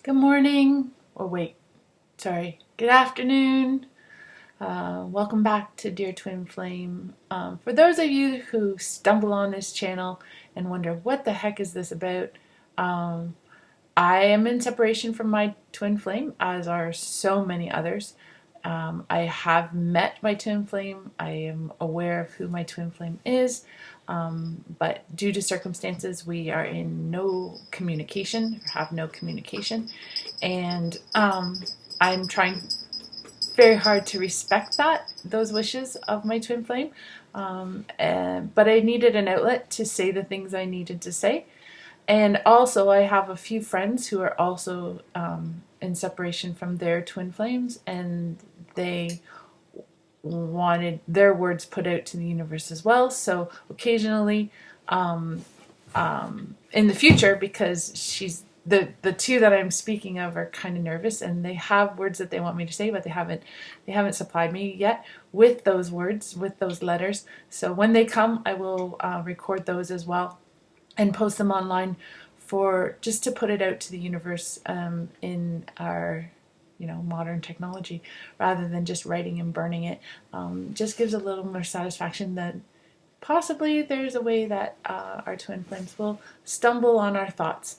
Good morning, or wait, sorry, good afternoon. Welcome back to Dear Twin Flame. For those of you who stumble on this channel and wonder what the heck is this about, um, I am in separation from my twin flame, as are so many others. I have met my twin flame. I am aware of who my twin flame is, but due to circumstances, we are in no communication, or have no communication, and I'm trying very hard to respect those wishes of my twin flame. But I needed an outlet to say the things I needed to say. And also, I have a few friends who are also in separation from their twin flames, and they wanted their words put out to the universe as well. So occasionally, in the future, because the two that I'm speaking of are kind of nervous, and they have words that they want me to say, but they haven't supplied me yet with those words, with those letters. So when they come, I will record those as well and post them online for just to put it out to the universe in our modern technology, rather than just writing and burning it. Just gives a little more satisfaction that possibly there's a way that our twin flames will stumble on our thoughts.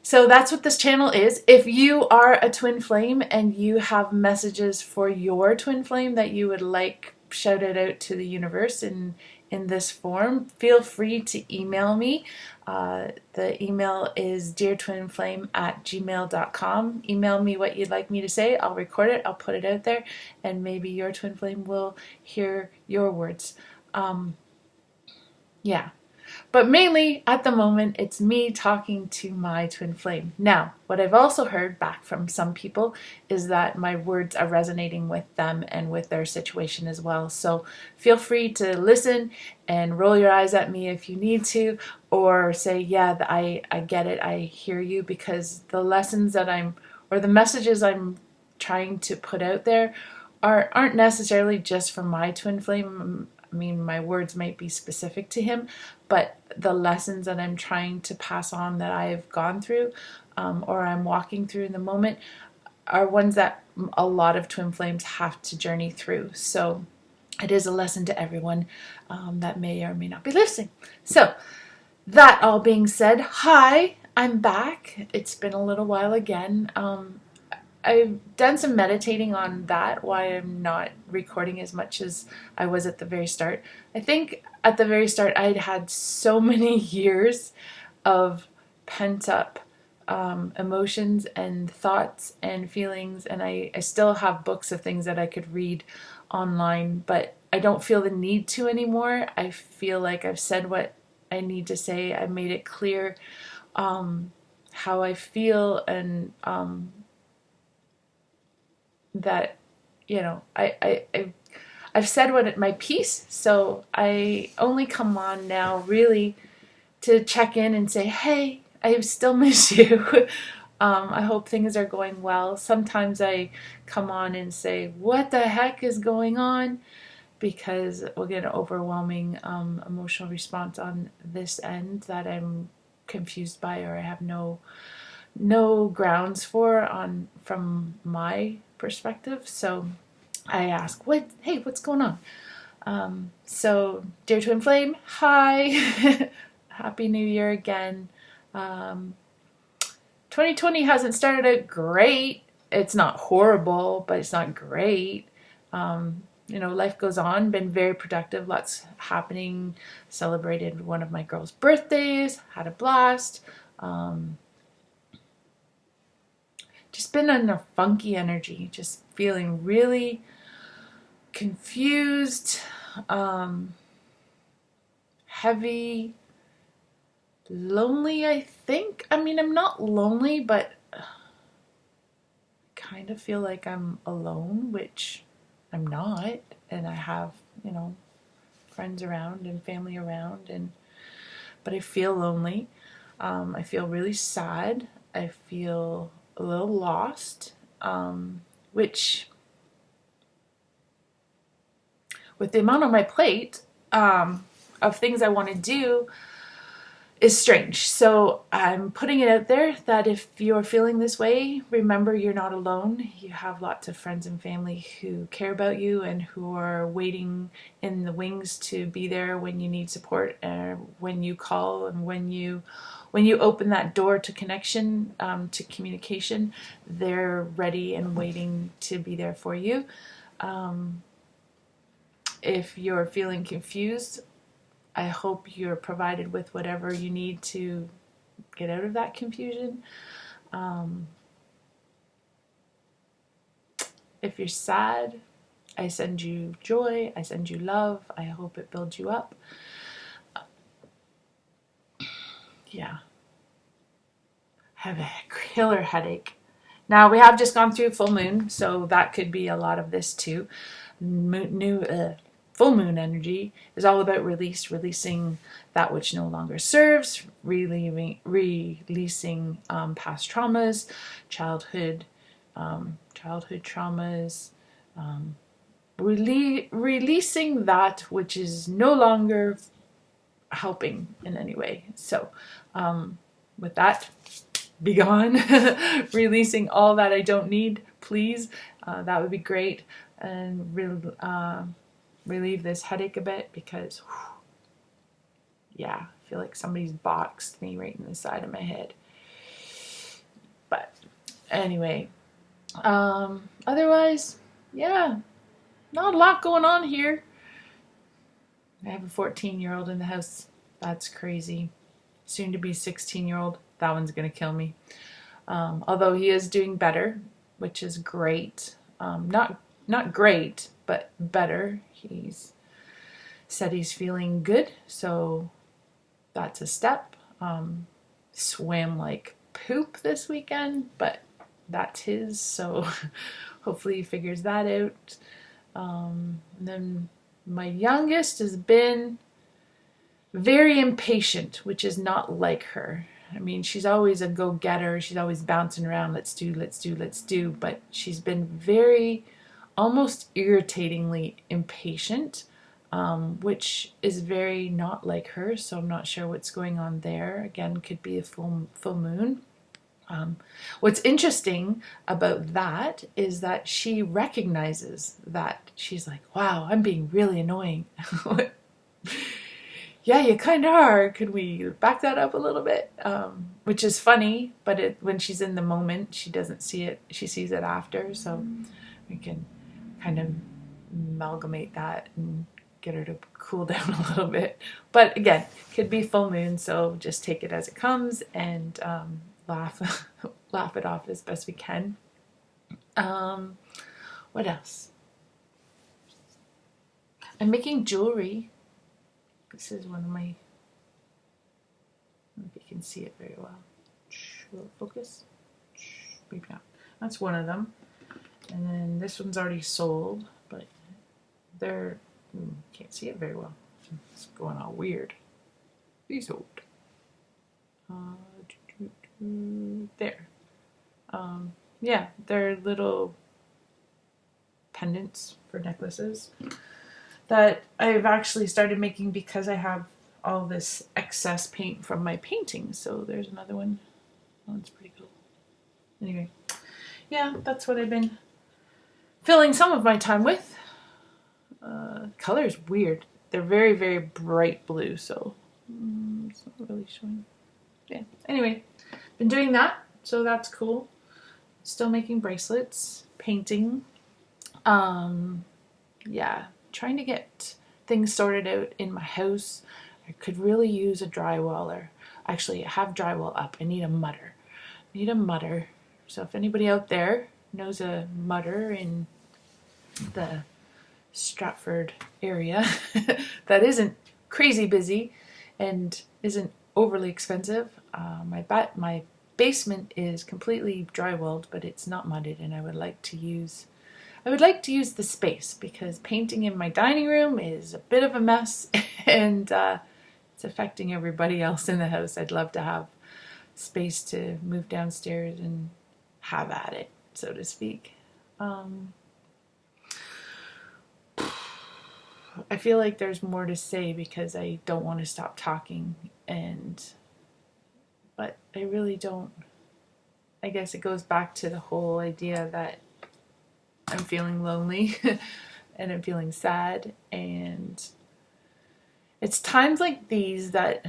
So that's what this channel is. If you are a twin flame and you have messages for your twin flame that you would like shouted out to the universe in this form, feel free to email me. The email is deartwinflame@gmail.com. Email me what you'd like me to say. I'll record it. I'll put it out there, and maybe your twin flame will hear your words. Yeah. But mainly, at the moment, it's me talking to my twin flame. Now, what I've also heard back from some people is that my words are resonating with them and with their situation as well. So feel free to listen and roll your eyes at me if you need to, or say, yeah, I get it, I hear you, because the lessons that or the messages I'm trying to put out there aren't necessarily just for my twin flame. I mean, my words might be specific to him, but the lessons that I'm trying to pass on that I've gone through, or I'm walking through in the moment, are ones that a lot of twin flames have to journey through. So it is a lesson to everyone that may or may not be listening. So that all being said, hi, I'm back. It's been a little while again. I've done some meditating on that, why I'm not recording as much as I was at the very start. I think at the very start I'd had so many years of pent up emotions and thoughts and feelings, and I still have books of things that I could read online, but I don't feel the need to anymore. I feel like I've said what I need to say. I made it clear how I feel, and that I've said my piece, so I only come on now really to check in and say, hey, I still miss you. I hope things are going well. Sometimes I come on and say, what the heck is going on? Because we'll get an overwhelming emotional response on this end that I'm confused by, or I have no grounds for from my perspective. So I ask, hey, what's going on? So dear twin flame, hi. Happy New Year again. 2020 hasn't started out great. It's not horrible, but it's not great. Life goes on, been very productive, lots happening, celebrated one of my girls' birthdays, had a blast. Just been in a funky energy, just feeling really confused, heavy, lonely, I think. I mean, I'm not lonely, but I kind of feel like I'm alone, which I'm not. And I have, friends around and family around, but I feel lonely. I feel really sad. I feel a little lost, which, with the amount on my plate of things I want to do, is strange. So I'm putting it out there that if you're feeling this way, remember you're not alone. You have lots of friends and family who care about you and who are waiting in the wings to be there when you need support, when you call, and when you open that door to connection, to communication. They're ready and waiting to be there for you. If you're feeling confused, I hope you're provided with whatever you need to get out of that confusion. If you're sad, I send you joy, I send you love, I hope it builds you up. Yeah. I have a killer headache. Now, we have just gone through full moon, so that could be a lot of this too. Full moon energy is all about releasing that which no longer serves, releasing past traumas, childhood traumas, releasing that which is no longer helping in any way. So with that, be gone. Releasing all that I don't need, please. That would be great. And relieve this headache a bit, because yeah, I feel like somebody's boxed me right in the side of my head. But anyway, otherwise, yeah, not a lot going on here. I have a 14-year-old in the house. That's crazy. Soon to be 16-year-old. That one's gonna kill me. Although he is doing better, which is great. Not great, but better. He's said he's feeling good, so that's a step. Swam like poop this weekend, but that's his, so hopefully he figures that out. And then my youngest has been very impatient, which is not like her. I mean, she's always a go-getter. She's always bouncing around, let's do. But she's been very, almost irritatingly impatient, which is very not like her. So I'm not sure what's going on there. Again, could be a full moon. What's interesting about that is that she recognizes that. She's like, wow, I'm being really annoying. Yeah, you kind of are. Could we back that up a little bit? Which is funny, but when she's in the moment, she doesn't see it. She sees it after, so we can kind of amalgamate that and get her to cool down a little bit. But again, could be full moon, so just take it as it comes and laugh it off as best we can. What else? I'm making jewelry. This is one of my, I don't know if you can see it very well. Will it focus? Maybe not. That's one of them. And then this one's already sold, but they're, can't see it very well. It's going all weird. Be sold. There. Yeah, they're little pendants for necklaces that I've actually started making because I have all this excess paint from my painting. So there's another one. Oh, it's pretty cool. Anyway, yeah, that's what I've been filling some of my time with. Color's weird. They're very, very bright blue, so it's not really showing. Yeah, anyway, been doing that, so that's cool. Still making bracelets, painting. Yeah, trying to get things sorted out in my house. I could really use a drywaller. Actually, I have drywall up. I need a mutter. So if anybody out there knows a mutter in the Stratford area that isn't crazy busy and isn't overly expensive, my basement is completely drywalled, but it's not mudded, and I would like to use the space because painting in my dining room is a bit of a mess and it's affecting everybody else in the house. I'd love to have space to move downstairs and have at it, so to speak. I feel like there's more to say because I don't want to stop talking, and but I really don't. I guess it goes back to the whole idea that I'm feeling lonely and I'm feeling sad, and it's times like these that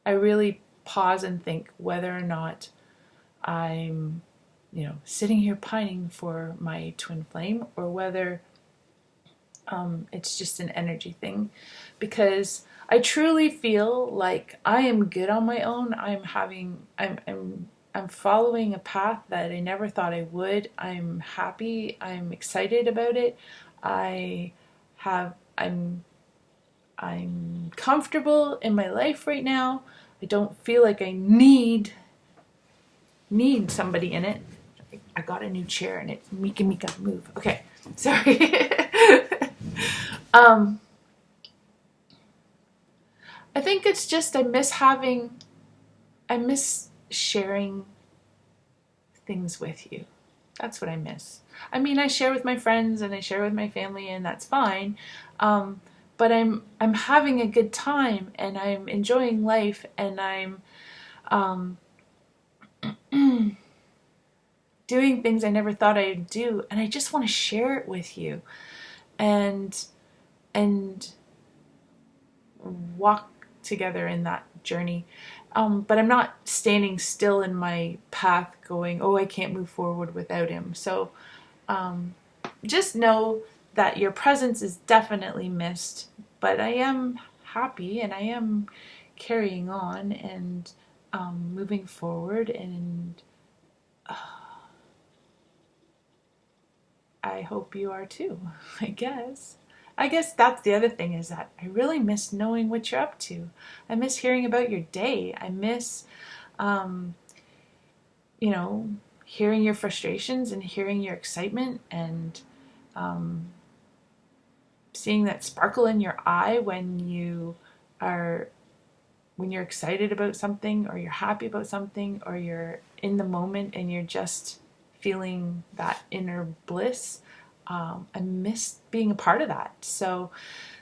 I really pause and think whether or not I'm, sitting here pining for my twin flame, or whether it's just an energy thing, because I truly feel like I am good on my own. I'm following a path that I never thought I would. I'm happy. I'm excited about it. I have I'm comfortable in my life right now. I don't feel like I need somebody in it. I got a new chair and it's making me gotta move. Okay, sorry. um, I think it's just I miss sharing things with you. That's what I miss. I mean, I share with my friends and I share with my family, and that's fine. Um, but I'm having a good time and I'm enjoying life, and I'm um, doing things I never thought I'd do, and I just want to share it with you and and walk together in that journey. But I'm not standing still in my path going, oh, I can't move forward without him. So just know that your presence is definitely missed, but I am happy and I am carrying on and moving forward, and I hope you are too, I guess. I guess that's the other thing, is that I really miss knowing what you're up to. I miss hearing about your day. I miss, um, you know, hearing your frustrations and hearing your excitement, and um, seeing that sparkle in your eye are when you're excited about something, or you're happy about something, or you're in the moment and you're just feeling that inner bliss. I miss being a part of that. So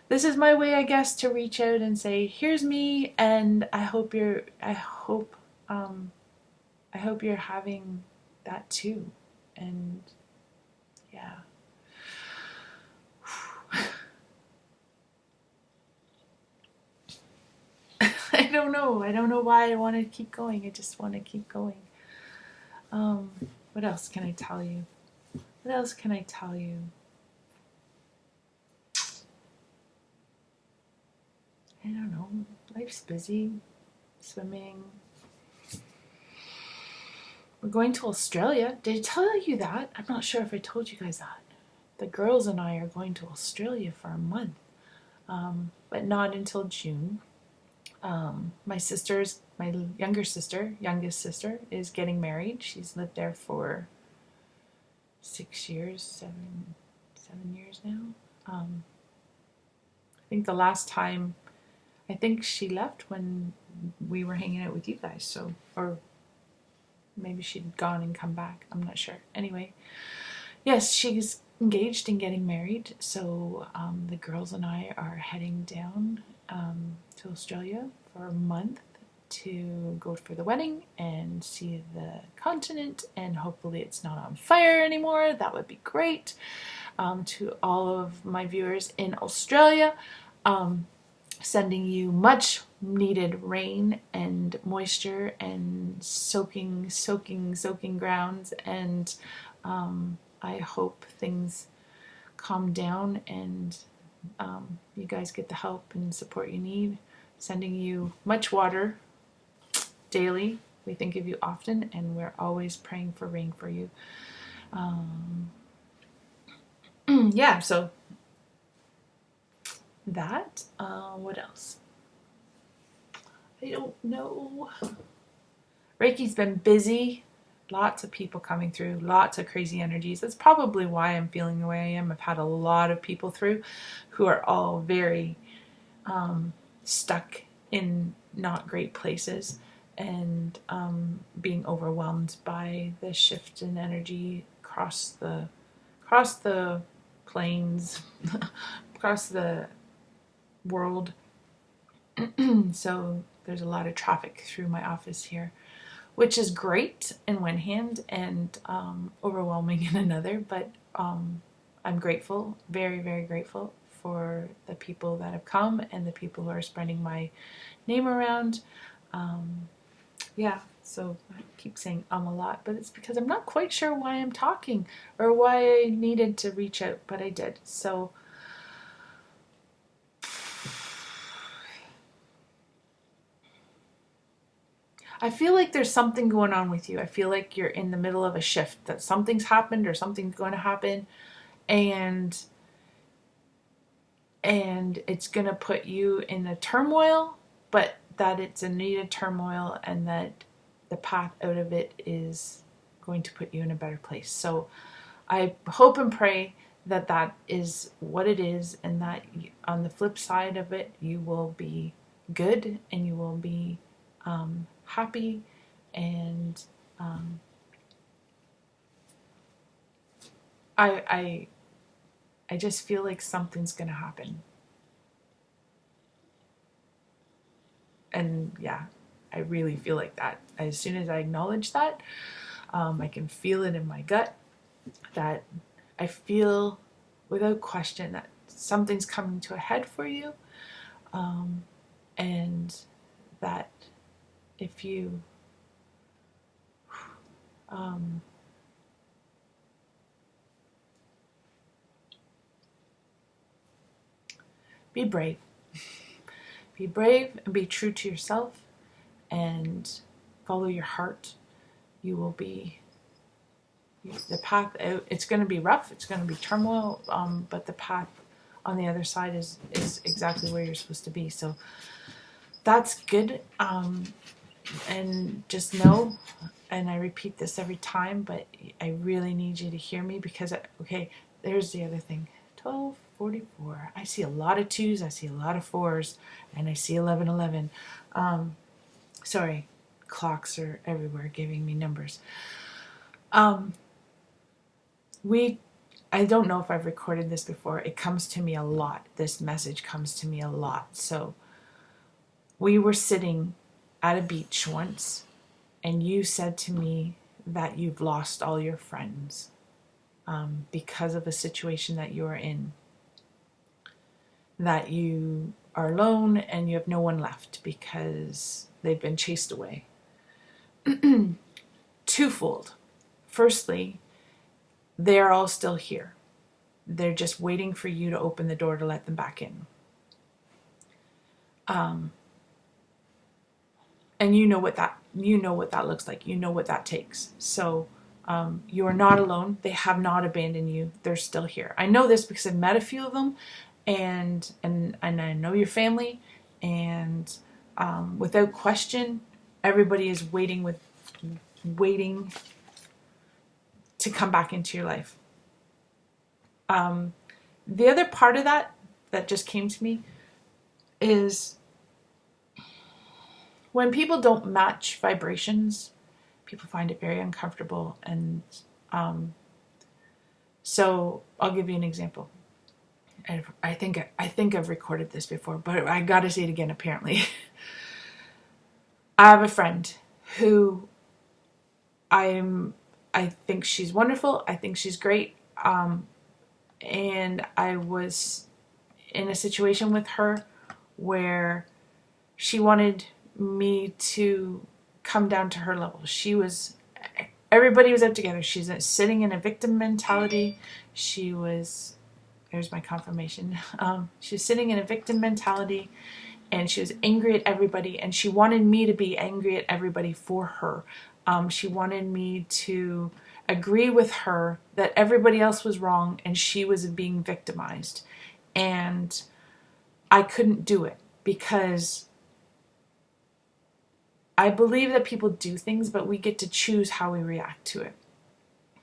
this is my way, I guess, to reach out and say, here's me, and um, I hope you're having that too. And yeah. I don't know. I don't know why I want to keep going. I just want to keep going. Um, what else can I tell you? What else can I tell you? I don't know. Life's busy. Swimming. We're going to Australia. Did I tell you that? I'm not sure if I told you guys that. The girls and I are going to Australia for a month, but not until June. My youngest sister, is getting married. She's lived there for 6 years, 7 years now. I think the last time, I think she left when we were hanging out with you guys. So, or maybe she'd gone and come back. I'm not sure. Anyway, yes, she's engaged and getting married. So the girls and I are heading down to Australia for a month to go for the wedding and see the continent, and hopefully it's not on fire anymore. That would be great. To all of my viewers in Australia, sending you much needed rain and moisture and soaking grounds, and I hope things calm down and you guys get the help and support you need. Sending you much water daily. We think of you often, and we're always praying for rain for you. Yeah, so that. What else? I don't know. Reiki's been busy. Lots of people coming through, lots of crazy energies. That's probably why I'm feeling the way I am. I've had a lot of people through who are all very stuck in not great places, and being overwhelmed by the shift in energy across the plains, across the world. So there's a lot of traffic through my office here, which is great in one hand and overwhelming in another. But I'm grateful, very, very grateful for the people that have come and the people who are spreading my name around. Yeah, so I keep saying a lot, but it's because I'm not quite sure why I'm talking or why I needed to reach out, but I did. So I feel like there's something going on with you. I feel like you're in the middle of a shift, that something's happened or something's going to happen, and it's going to put you in a turmoil, but that it's a needed turmoil, and that the path out of it is going to put you in a better place. So I hope and pray that that is what it is, and that on the flip side of it, you will be good and you will be happy, and I just feel like something's going to happen. And yeah, I really feel like that. As soon as I acknowledge that, I can feel it in my gut, that I feel without question that something's coming to a head for you, and that if you be brave. Be brave and be true to yourself and follow your heart. You will be the path out. It's going to be rough. It's going to be turmoil, but the path on the other side is exactly where you're supposed to be. So that's good. And just know, and I repeat this every time, but I really need you to hear me, because, okay, there's the other thing. 12:44. I see a lot of 2s, I see a lot of 4s, and I see 11:11. Sorry, clocks are everywhere giving me numbers. I don't know if I've recorded this before. It comes to me a lot. This message comes to me a lot. So we were sitting at a beach once, and you said to me that you've lost all your friends because of a situation that you're in, that you are alone and you have no one left because they've been chased away. Twofold. Firstly, they're all still here. They're just waiting for you to open the door to let them back in. And you know what that looks like. You know what that takes. So you are not alone. They have not abandoned you. They're still here. I know this because I've met a few of them, and I know your family, and without question, everybody is waiting to come back into your life. The other part of that just came to me is when people don't match vibrations, people find it very uncomfortable. And so I'll give you an example. I think I've recorded this before, but I got to say it again, apparently. I have a friend who I think she's wonderful. I think she's great. And I was in a situation with her where she wanted me to come down to her level. Everybody was out together. She's sitting in a victim mentality. There's my confirmation. She was sitting in a victim mentality, and she was angry at everybody, and she wanted me to be angry at everybody for her. She wanted me to agree with her that everybody else was wrong and she was being victimized. And I couldn't do it, because I believe that people do things, but we get to choose how we react to it.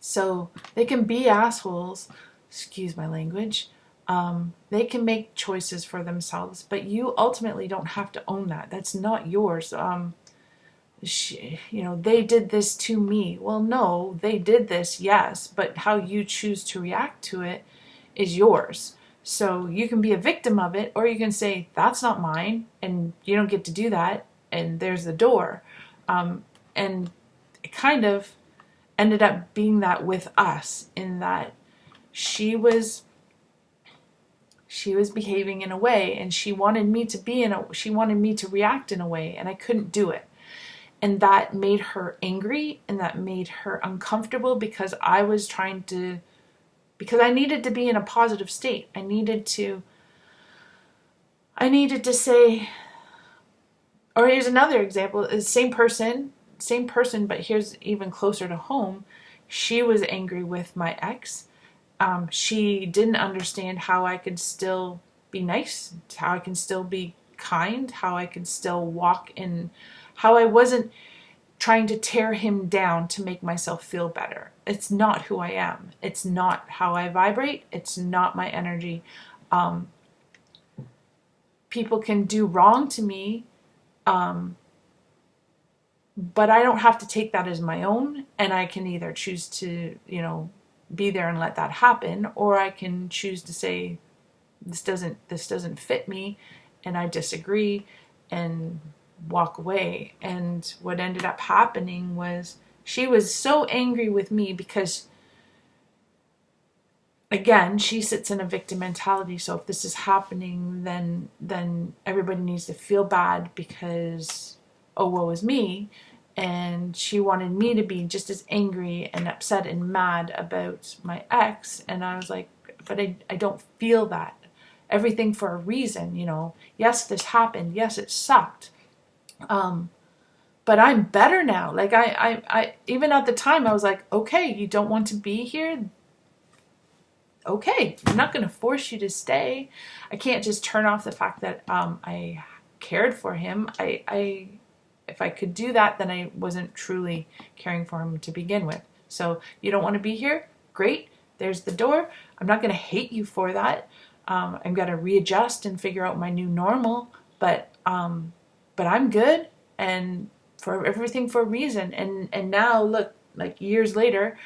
So they can be assholes, excuse my language. They can make choices for themselves, but you ultimately don't have to own that. That's not yours. They did this to me. Well, no, they did this, yes, but how you choose to react to it is yours. So you can be a victim of it, or you can say, that's not mine, and you don't get to do that. and there's the door. And it kind of ended up being that with us, in that she was behaving in a way, and she wanted me to react in a way, and I couldn't do it. And that made her angry, and that made her uncomfortable, because I needed to be in a positive state. I needed to say, or here's another example, is same person, but here's even closer to home. She was angry with my ex. She didn't understand how I could still be nice, how I can still be kind, how I could still walk in, how I wasn't trying to tear him down to make myself feel better. It's not who I am. It's not how I vibrate. It's not my energy. People can do wrong to me, but I don't have to take that as my own, and I can either choose to, be there and let that happen, or I can choose to say, this doesn't fit me, and I disagree, and walk away. And what ended up happening was, she was so angry with me because, again, she sits in a victim mentality. So if this is happening, then everybody needs to feel bad because, oh, woe is me. And she wanted me to be just as angry and upset and mad about my ex. And I was like, but I don't feel that. Everything for a reason, Yes, this happened. Yes, it sucked. But I'm better now. Like I even at the time I was like, okay, you don't want to be here. Okay, I'm not going to force you to stay. I can't just turn off the fact that I cared for him. If I could do that, then I wasn't truly caring for him to begin with. So you don't want to be here? Great. There's the door. I'm not going to hate you for that. I'm going to readjust and figure out my new normal. But I'm good, and for everything for a reason. And now look, like years later,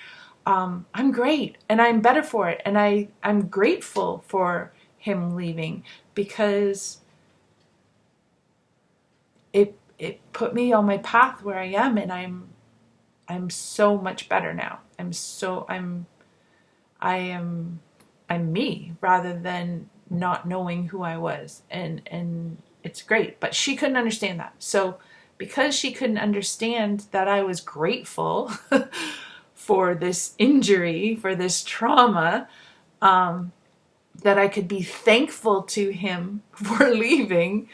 I'm great, and I'm better for it. And I'm grateful for him leaving, because it put me on my path where I am, and I'm so much better now. I'm me, rather than not knowing who I was, and it's great. But she couldn't understand that. So because she couldn't understand that I was grateful for this injury, for this trauma, that I could be thankful to him for leaving,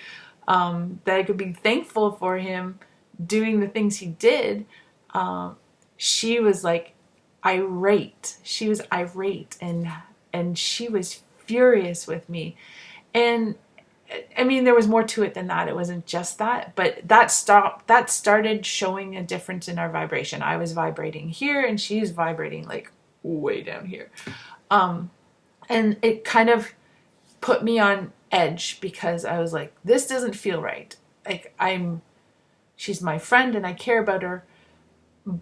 that I could be thankful for him doing the things he did, she was like irate. She was irate, and she was furious with me. And I mean, there was more to it than that. It wasn't just that, but that started showing a difference in our vibration. I was vibrating here, and she's vibrating like way down here. And it kind of put me on edge, because I was like, this doesn't feel right. Like she's my friend and I care about her,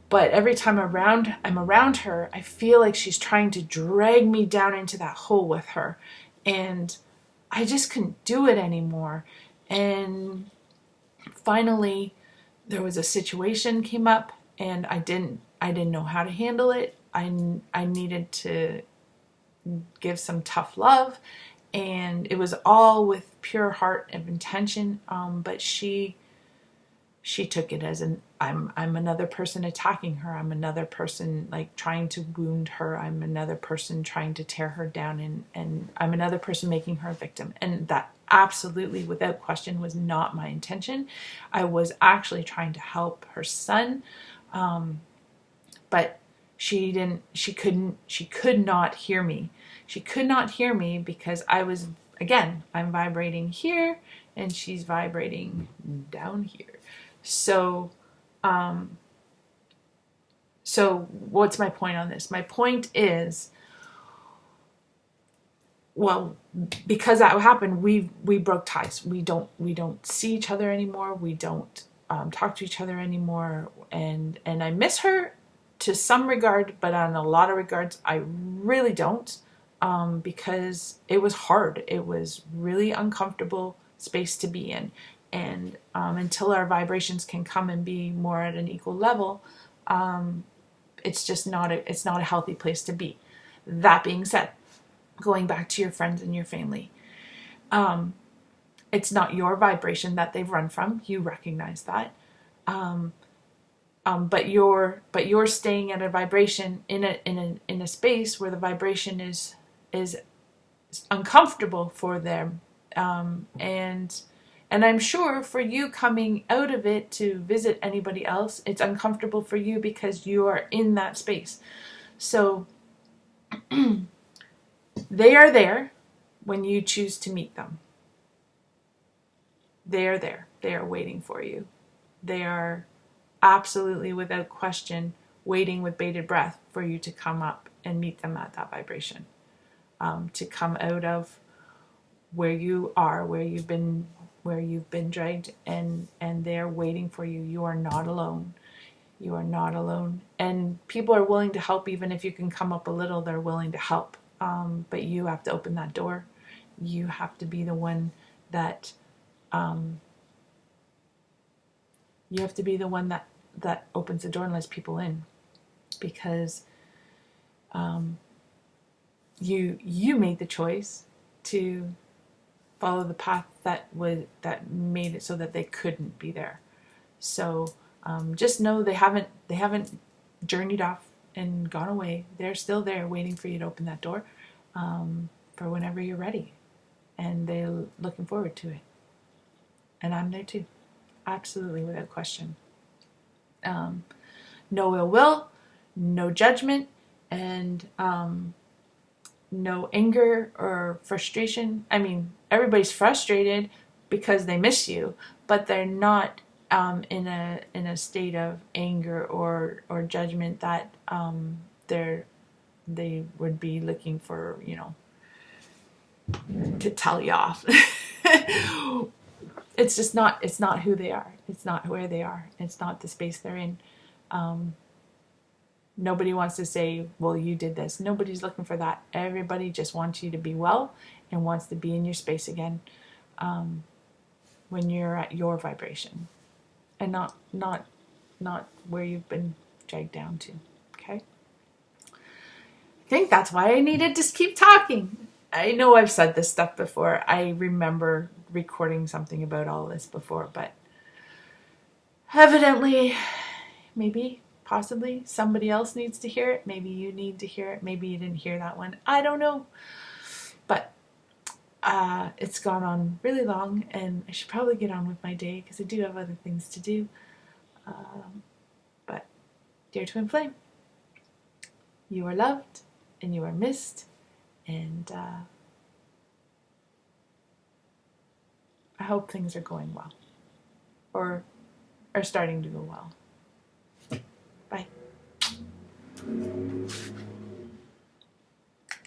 but every time I'm around her, I feel like she's trying to drag me down into that hole with her. And I just couldn't do it anymore. And finally, there was a situation came up, and I didn't know how to handle it. I needed to give some tough love, and it was all with pure heart of intention. But she took it as I'm another person attacking her. I'm another person like trying to wound her. I'm another person trying to tear her down, and I'm another person making her a victim. And that absolutely, without question, was not my intention. I was actually trying to help her son. But she could not hear me. She could not hear me because I'm vibrating here and she's vibrating down here. So what's my point on this? My point is, well, because that happened, we broke ties. We don't see each other anymore. We don't talk to each other anymore. And I miss her to some regard, but on a lot of regards, I really don't, because it was hard. It was really uncomfortable space to be in. And until our vibrations can come and be more at an equal level, it's just it's not a healthy place to be. That being said, going back to your friends and your family, it's not your vibration that they've run from. You recognize that. But you're staying at a vibration in a space where the vibration is uncomfortable for them, and I'm sure for you coming out of it to visit anybody else, it's uncomfortable for you because you are in that space. So they are there when you choose to meet them. They are there. They are waiting for you. They are absolutely, without question, waiting with bated breath for you to come up and meet them at that vibration. To come out of where you are, where you've been dragged, and they're waiting for you. You are not alone. You are not alone. And people are willing to help. Even if you can come up a little, they're willing to help. But you have to open that door. You have to be the one that that opens the door and lets people in, because you made the choice to follow the path that made it so that they couldn't be there. So just know they haven't journeyed off and gone away. They're still there waiting for you to open that door for whenever you're ready, and they're looking forward to it. And I'm there too, absolutely, without question. No ill will, no judgment, and no anger or frustration. I mean, everybody's frustrated because they miss you, but they're not in a state of anger or judgment that they would be looking for, to tell you off. It's just not. It's not who they are. It's not where they are. It's not the space they're in. Nobody wants to say, well, you did this. Nobody's looking for that. Everybody just wants you to be well and wants to be in your space again when you're at your vibration, and not where you've been dragged down to. Okay? I think that's why I needed to keep talking. I know I've said this stuff before. I remember recording something about all this before, but evidently, maybe, possibly, somebody else needs to hear it. Maybe you need to hear it. Maybe you didn't hear that one. I don't know. But it's gone on really long, and I should probably get on with my day because I do have other things to do. But dear Twin Flame, you are loved and you are missed, and I hope things are going well, or are starting to go well.